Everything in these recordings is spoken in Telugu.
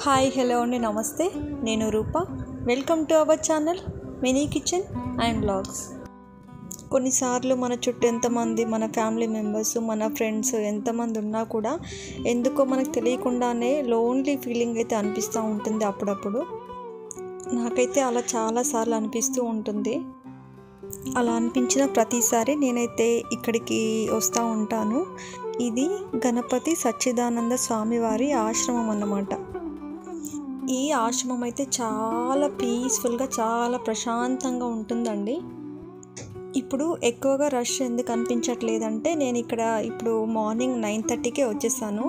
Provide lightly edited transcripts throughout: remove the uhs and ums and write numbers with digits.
హాయ్ హలో అండి, నమస్తే. నేను Roopa. Welcome to our channel mini kitchen and vlogs. కొన్నిసార్లు మన చుట్టూ ఎంతమంది మన ఫ్యామిలీ మెంబర్స్, మన ఫ్రెండ్స్ ఎంతమంది ఉన్నా కూడా ఎందుకో మనకు తెలియకుండానే లోన్లీ ఫీలింగ్ అయితే అనిపిస్తూ ఉంటుంది అప్పుడప్పుడు. నాకైతే అలా చాలాసార్లు అనిపిస్తూ ఉంటుంది. అలా అనిపించిన ప్రతిసారి నేనైతే ఇక్కడికి వస్తూ ఉంటాను. ఇది గణపతి సచ్చిదానంద స్వామివారి ఆశ్రమం అన్నమాట. ఈ ఆశ్రమం అయితే చాలా పీస్ఫుల్గా, చాలా ప్రశాంతంగా ఉంటుందండి. ఇప్పుడు ఎక్కువగా రష్ ఎందుకు అనిపించట్లేదంటే, నేను ఇక్కడ ఇప్పుడు మార్నింగ్ 9:30కే వచ్చేసాను.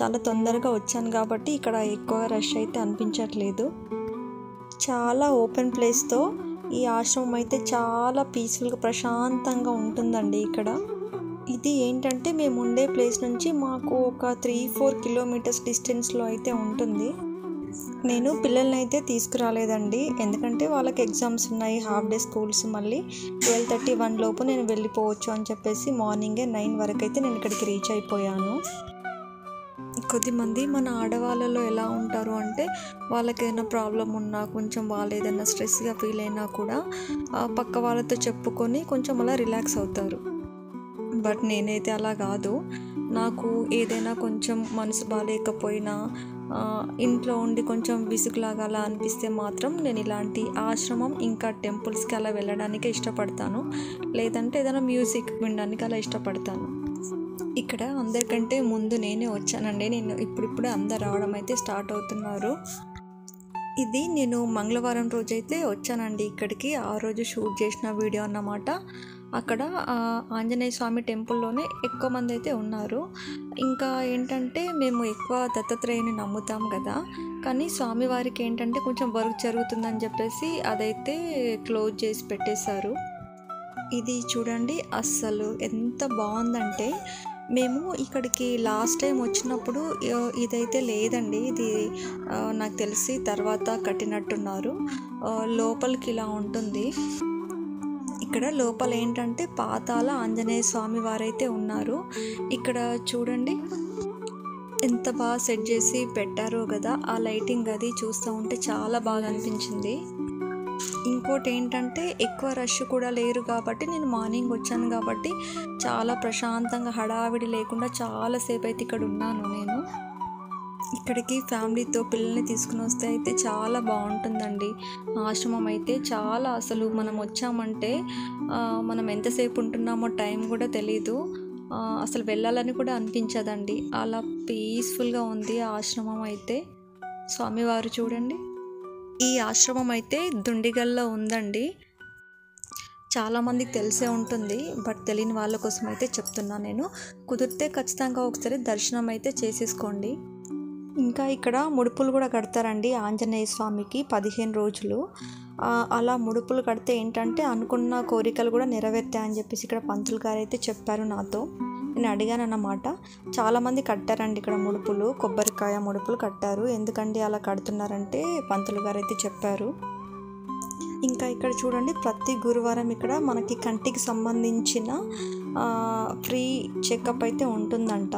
చాలా తొందరగా వచ్చాను కాబట్టి ఇక్కడ ఎక్కువగా రష్ అయితే అనిపించట్లేదు. చాలా ఓపెన్ ప్లేస్తో ఈ ఆశ్రమం అయితే చాలా పీస్ఫుల్గా, ప్రశాంతంగా ఉంటుందండి ఇక్కడ. ఇది ఏంటంటే మేము ఉండే ప్లేస్ నుంచి మాకు ఒక 3-4 కిలోమీటర్స్ డిస్టెన్స్లో అయితే ఉంటుంది. నేను పిల్లల్ని అయితే తీసుకురాలేదండి, ఎందుకంటే వాళ్ళకి ఎగ్జామ్స్ ఉన్నాయి, హాఫ్ డే స్కూల్స్. మళ్ళీ 12:31 లోపు నేను వెళ్ళిపోవచ్చు అని చెప్పేసి మార్నింగే 9 వరకు అయితే నేను ఇక్కడికి రీచ్ అయిపోయాను. కొద్దిమంది మన ఆడవాళ్ళలో ఎలా ఉంటారు అంటే, వాళ్ళకి ఏదైనా ప్రాబ్లం ఉన్నా, కొంచెం వాళ్ళు ఏదైనా స్ట్రెస్గా ఫీల్ అయినా కూడా పక్క వాళ్ళతో చెప్పుకొని కొంచెం అలా రిలాక్స్ అవుతారు. బట్ నేనైతే అలా కాదు. నాకు ఏదైనా కొంచెం మనసు బాగాలేకపోయినా, ఇంట్లో ఉండి కొంచెం విసుగులాగా అలా అనిపిస్తే మాత్రం నేను ఇలాంటి ఆశ్రమం ఇంకా టెంపుల్స్కి అలా వెళ్ళడానికి ఇష్టపడతాను. లేదంటే ఏదైనా మ్యూజిక్ వినడానికి అలా ఇష్టపడతాను. ఇక్కడ అందరికంటే ముందు నేనే వచ్చానండి. నేను ఇప్పుడిప్పుడే అందరు రావడం అయితే స్టార్ట్ అవుతున్నారు. ఇది నేను మంగళవారం రోజు అయితే వచ్చానండి ఇక్కడికి. ఆ రోజు షూట్ చేసిన వీడియో అన్నమాట. అక్కడ ఆంజనేయ స్వామి టెంపుల్లోనే ఎక్కువ మంది అయితే ఉన్నారు. ఇంకా ఏంటంటే, మేము ఎక్కువ దత్తాత్రేయుని నమ్ముతాం కదా, కానీ స్వామివారికి ఏంటంటే కొంచెం వర్క్ జరుగుతుందని చెప్పేసి అదైతే క్లోజ్ చేసి పెట్టేశారు. ఇది చూడండి, అస్సలు ఎంత బాగుందంటే, మేము ఇక్కడికి లాస్ట్ టైం వచ్చినప్పుడు ఇదైతే లేదండి. ఇది నాకు తెలిసి తర్వాత కట్టినట్టున్నారు. లోపలికి ఇలా ఉంటుంది. ఇక్కడ లోపల ఏంటంటే పాతాల ఆంజనేయ స్వామి వారైతే ఉన్నారు. ఇక్కడ చూడండి ఎంత బాగా సెట్ చేసి పెట్టారో కదా. ఆ లైటింగ్ అది చూస్తూ ఉంటే చాలా బాగా అనిపించింది. ఇంకోటి ఏంటంటే, ఎక్కువ రష్ కూడా లేరు కాబట్టి, నేను మార్నింగ్ వచ్చాను కాబట్టి చాలా ప్రశాంతంగా, హడావిడి లేకుండా చాలాసేపు అయితే ఇక్కడ ఉన్నాను నేను. ఇక్కడికి ఫ్యామిలీతో పిల్లల్ని తీసుకుని వస్తే అయితే చాలా బాగుంటుందండి. ఆశ్రమం అయితే చాలా, అసలు మనం వచ్చామంటే మనం ఎంతసేపు ఉంటున్నామో టైం కూడా తెలీదు. అసలు వెళ్ళాలని కూడా అనిపించదండి. అలా పీస్ఫుల్గా ఉంది ఆశ్రమం అయితే. స్వామివారు చూడండి. ఈ ఆశ్రమం అయితే దుండిగల్లో ఉందండి. చాలామందికి తెలిసే ఉంటుంది, బట్ తెలియని వాళ్ళ కోసం అయితే చెప్తున్నా నేను. కుదిరితే ఖచ్చితంగా ఒకసారి దర్శనం అయితే చేసేసుకోండి. ఇంకా ఇక్కడ ముడుపులు కూడా కడతారండి ఆంజనేయ స్వామికి 15 రోజులు. అలా ముడుపులు కడితే ఏంటంటే అనుకున్న కోరికలు కూడా నెరవేర్తాయని చెప్పేసి ఇక్కడ పంతులు గారు అయితే చెప్పారు నాతో. నేను అడిగాను అన్నమాట. చాలామంది కట్టారండి ఇక్కడ ముడుపులు, కొబ్బరికాయ ముడుపులు కట్టారు. ఎందుకండి అలా కడుతున్నారంటే పంతులు గారు అయితే చెప్పారు. ఇంకా ఇక్కడ చూడండి, ప్రతి గురువారం ఇక్కడ మనకి కంటికి సంబంధించిన ఫ్రీ చెకప్ అయితే ఉంటుందంట.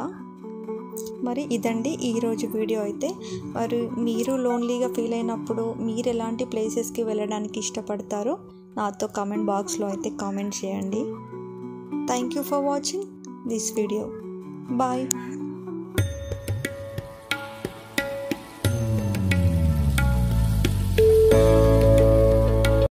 మరి ఇదండి ఈరోజు వీడియో అయితే. మరి మీరు లోన్లీగా ఫీల్ అయినప్పుడు మీరు ఎలాంటి ప్లేసెస్కి వెళ్ళడానికి ఇష్టపడతారో నాతో కామెంట్ బాక్స్లో అయితే కామెంట్ చేయండి. Thank you for watching this video. Bye.